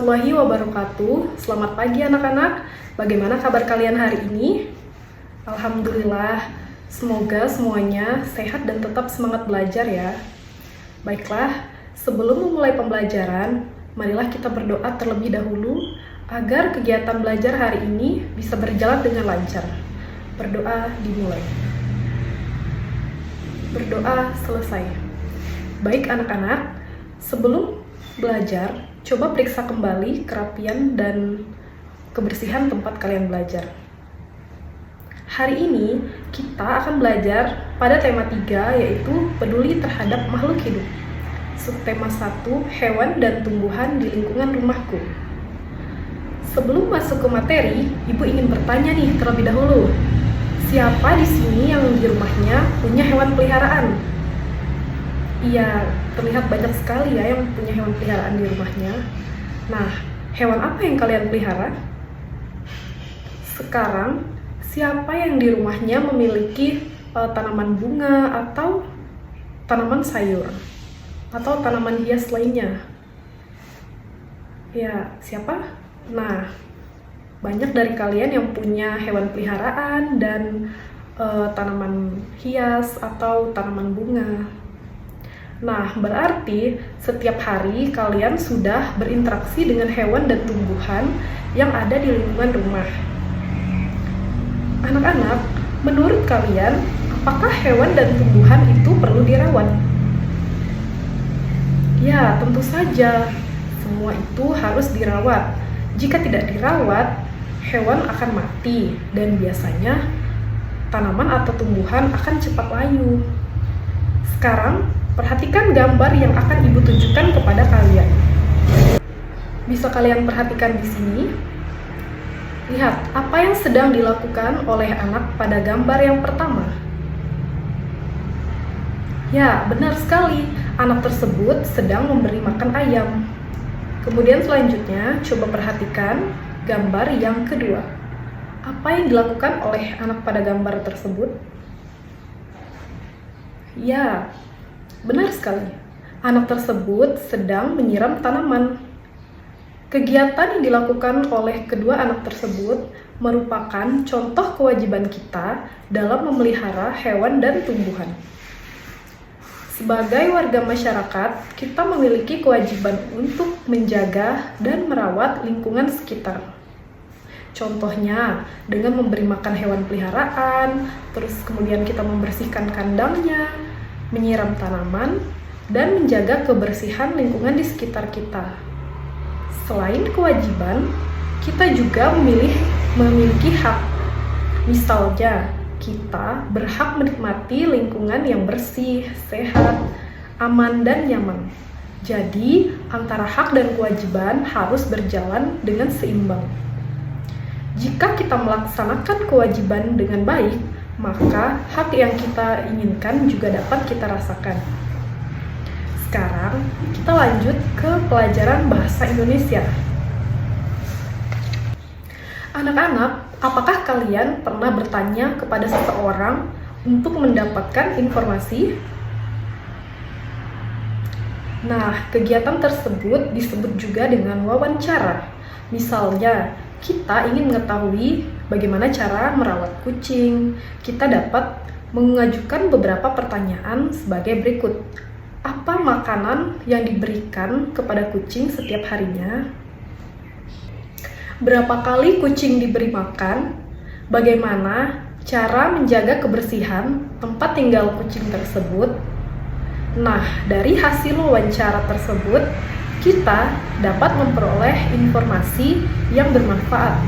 warahmatullahi wabarakatuh. Selamat pagi anak-anak. Bagaimana kabar kalian hari ini? Alhamdulillah, semoga semuanya sehat dan tetap semangat belajar ya. Baiklah, sebelum memulai pembelajaran, marilah kita berdoa terlebih dahulu agar kegiatan belajar hari ini bisa berjalan dengan lancar. Berdoa dimulai. Berdoa selesai. Baik anak-anak, sebelum belajar, coba periksa kembali kerapian dan kebersihan tempat kalian belajar. Hari ini kita akan belajar pada tema 3, yaitu peduli terhadap makhluk hidup. Subtema 1, hewan dan tumbuhan di lingkungan rumahku. Sebelum masuk ke materi, Ibu ingin bertanya nih terlebih dahulu. Siapa di sini yang di rumahnya punya hewan peliharaan? Iya, terlihat banyak sekali ya yang punya hewan peliharaan di rumahnya. Nah, hewan apa yang kalian pelihara? Sekarang, siapa yang di rumahnya memiliki tanaman bunga atau tanaman sayur? Atau tanaman hias lainnya? Ya, siapa? Nah, banyak dari kalian yang punya hewan peliharaan dan tanaman hias atau tanaman bunga. Nah, berarti setiap hari kalian sudah berinteraksi dengan hewan dan tumbuhan yang ada di lingkungan rumah. Anak-anak, menurut kalian, apakah hewan dan tumbuhan itu perlu dirawat? Ya, tentu saja. Semua itu harus dirawat. Jika tidak dirawat, hewan akan mati dan biasanya tanaman atau tumbuhan akan cepat layu. Sekarang, perhatikan gambar yang akan Ibu tunjukkan kepada kalian. Bisa kalian perhatikan di sini? Lihat, apa yang sedang dilakukan oleh anak pada gambar yang pertama? Ya, benar sekali. Anak tersebut sedang memberi makan ayam. Kemudian selanjutnya, coba perhatikan gambar yang kedua. Apa yang dilakukan oleh anak pada gambar tersebut? Ya, benar sekali. Anak tersebut sedang menyiram tanaman. Kegiatan yang dilakukan oleh kedua anak tersebut merupakan contoh kewajiban kita dalam memelihara hewan dan tumbuhan. Sebagai warga masyarakat, kita memiliki kewajiban untuk menjaga dan merawat lingkungan sekitar. Contohnya, dengan memberi makan hewan peliharaan, terus kemudian kita membersihkan kandangnya, menyiram tanaman, dan menjaga kebersihan lingkungan di sekitar kita. Selain kewajiban, kita juga memiliki hak. Misalnya, kita berhak menikmati lingkungan yang bersih, sehat, aman, dan nyaman. Jadi, antara hak dan kewajiban harus berjalan dengan seimbang. Jika kita melaksanakan kewajiban dengan baik, maka hak yang kita inginkan juga dapat kita rasakan. Sekarang, kita lanjut ke pelajaran bahasa Indonesia. Anak-anak, apakah kalian pernah bertanya kepada seseorang untuk mendapatkan informasi? Nah, kegiatan tersebut disebut juga dengan wawancara. Misalnya, kita ingin mengetahui bagaimana cara merawat kucing. Kita dapat mengajukan beberapa pertanyaan sebagai berikut. Apa makanan yang diberikan kepada kucing setiap harinya? Berapa kali kucing diberi makan? Bagaimana cara menjaga kebersihan tempat tinggal kucing tersebut? Nah, dari hasil wawancara tersebut, kita dapat memperoleh informasi yang bermanfaat.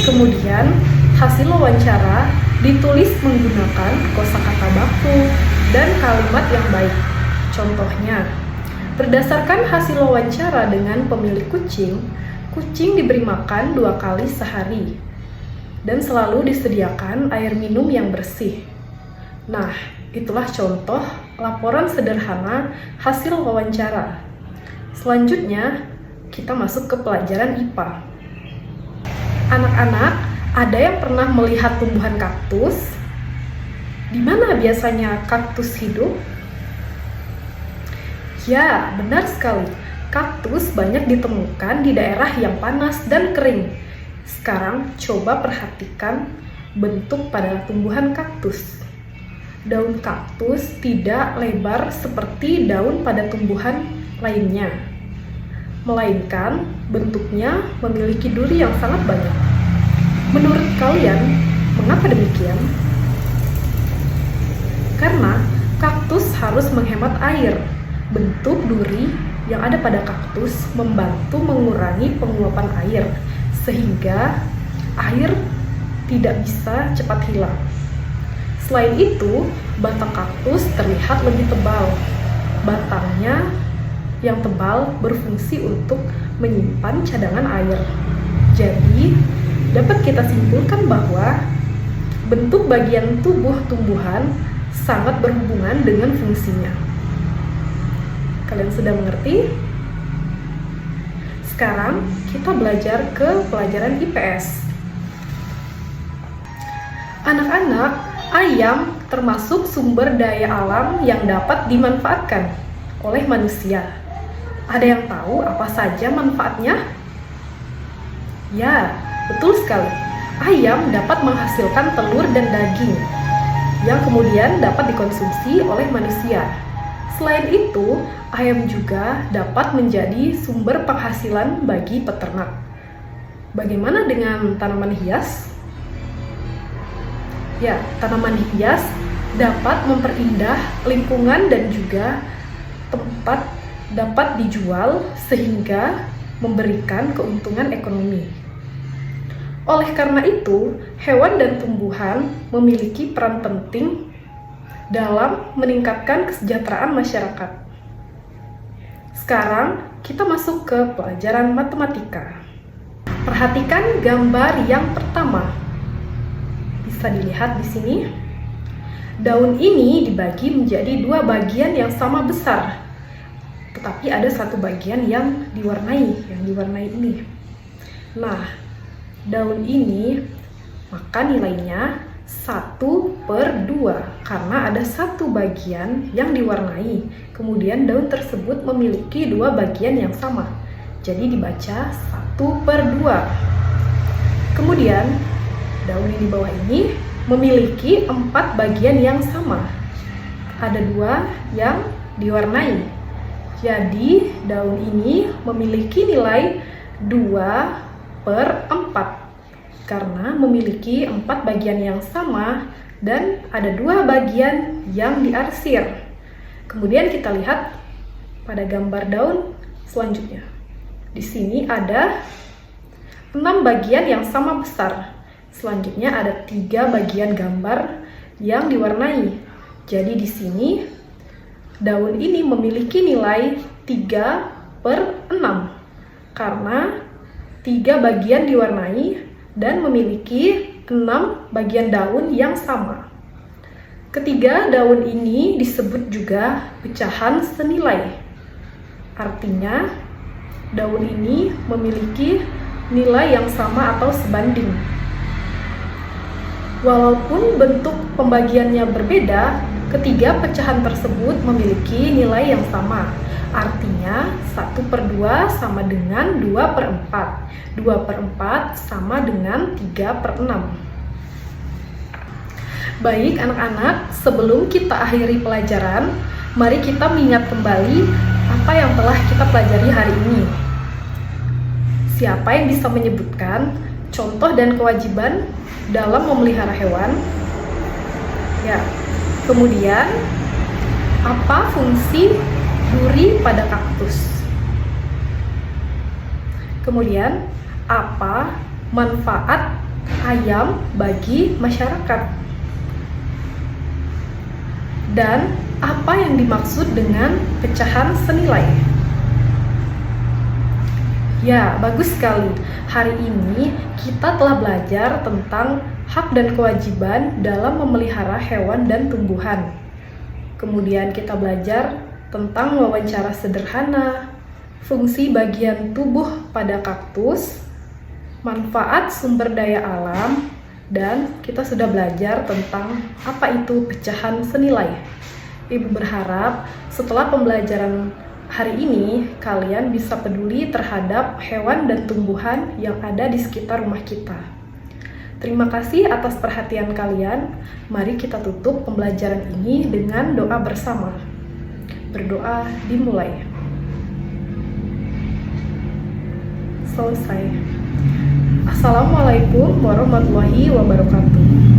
Kemudian, hasil wawancara ditulis menggunakan kosakata baku dan kalimat yang baik. Contohnya, berdasarkan hasil wawancara dengan pemilik kucing, kucing diberi makan 2 kali sehari dan selalu disediakan air minum yang bersih. Nah, itulah contoh laporan sederhana hasil wawancara. Selanjutnya, kita masuk ke pelajaran IPA. Anak-anak, ada yang pernah melihat tumbuhan kaktus? Di mana biasanya kaktus hidup? Ya, benar sekali. Kaktus banyak ditemukan di daerah yang panas dan kering. Sekarang coba perhatikan bentuk pada tumbuhan kaktus. Daun kaktus tidak lebar seperti daun pada tumbuhan lainnya, melainkan bentuknya memiliki duri yang sangat banyak. Menurut kalian, mengapa demikian? Karena kaktus harus menghemat air. Bentuk duri yang ada pada kaktus membantu mengurangi penguapan air, sehingga air tidak bisa cepat hilang. Selain itu, batang kaktus terlihat lebih tebal. Batangnya yang tebal berfungsi untuk menyimpan cadangan air. Jadi, dapat kita simpulkan bahwa bentuk bagian tubuh tumbuhan sangat berhubungan dengan fungsinya. Kalian sudah mengerti? Sekarang kita belajar ke pelajaran IPS. Anak-anak, ayam termasuk sumber daya alam yang dapat dimanfaatkan oleh manusia. Ada yang tahu apa saja manfaatnya? Ya, betul sekali. Ayam dapat menghasilkan telur dan daging yang kemudian dapat dikonsumsi oleh manusia. Selain itu, ayam juga dapat menjadi sumber penghasilan bagi peternak. Bagaimana dengan tanaman hias? Ya, tanaman hias dapat memperindah lingkungan dan juga tempat dapat dijual sehingga memberikan keuntungan ekonomi. Oleh karena itu, hewan dan tumbuhan memiliki peran penting dalam meningkatkan kesejahteraan masyarakat. Sekarang kita masuk ke pelajaran matematika. Perhatikan gambar yang pertama. Bisa dilihat di sini. Daun ini dibagi menjadi dua bagian yang sama besar, tetapi ada satu bagian yang diwarnai ini. Nah, daun ini maka nilainya 1/2 karena ada satu bagian yang diwarnai. Kemudian daun tersebut memiliki dua bagian yang sama. Jadi dibaca 1/2. Kemudian daun yang di bawah ini memiliki 4 bagian yang sama. Ada 2 yang diwarnai. Jadi daun ini memiliki nilai 2/4 karena memiliki 4 bagian yang sama dan ada 2 bagian yang diarsir. Kemudian kita lihat pada gambar daun selanjutnya. Di sini ada 6 bagian yang sama besar. Selanjutnya ada 3 bagian gambar yang diwarnai. Jadi di sini daun ini memiliki nilai 3/6 karena 3 bagian diwarnai dan memiliki 6 bagian daun yang sama. Ketiga daun ini disebut juga pecahan senilai. Artinya daun ini memiliki nilai yang sama atau sebanding. Walaupun bentuk pembagiannya berbeda, ketiga pecahan tersebut memiliki nilai yang sama. Artinya 1/2 sama dengan 2/4. 2/4 sama dengan 3/6. Baik anak-anak, sebelum kita akhiri pelajaran, mari kita mengingat kembali apa yang telah kita pelajari hari ini. Siapa yang bisa menyebutkan contoh dan kewajiban dalam memelihara hewan? Ya. Kemudian, apa fungsi duri pada kaktus? Kemudian, apa manfaat ayam bagi masyarakat? Dan apa yang dimaksud dengan pecahan senilai? Ya, bagus sekali. Hari ini kita telah belajar tentang hak dan kewajiban dalam memelihara hewan dan tumbuhan. Kemudian kita belajar tentang wawancara sederhana, fungsi bagian tubuh pada kaktus, manfaat sumber daya alam, dan kita sudah belajar tentang apa itu pecahan senilai. Ibu berharap setelah pembelajaran Hari ini, kalian bisa peduli terhadap hewan dan tumbuhan yang ada di sekitar rumah kita. Terima kasih atas perhatian kalian. Mari kita tutup pembelajaran ini dengan doa bersama. Berdoa dimulai. Selesai. Assalamualaikum warahmatullahi wabarakatuh.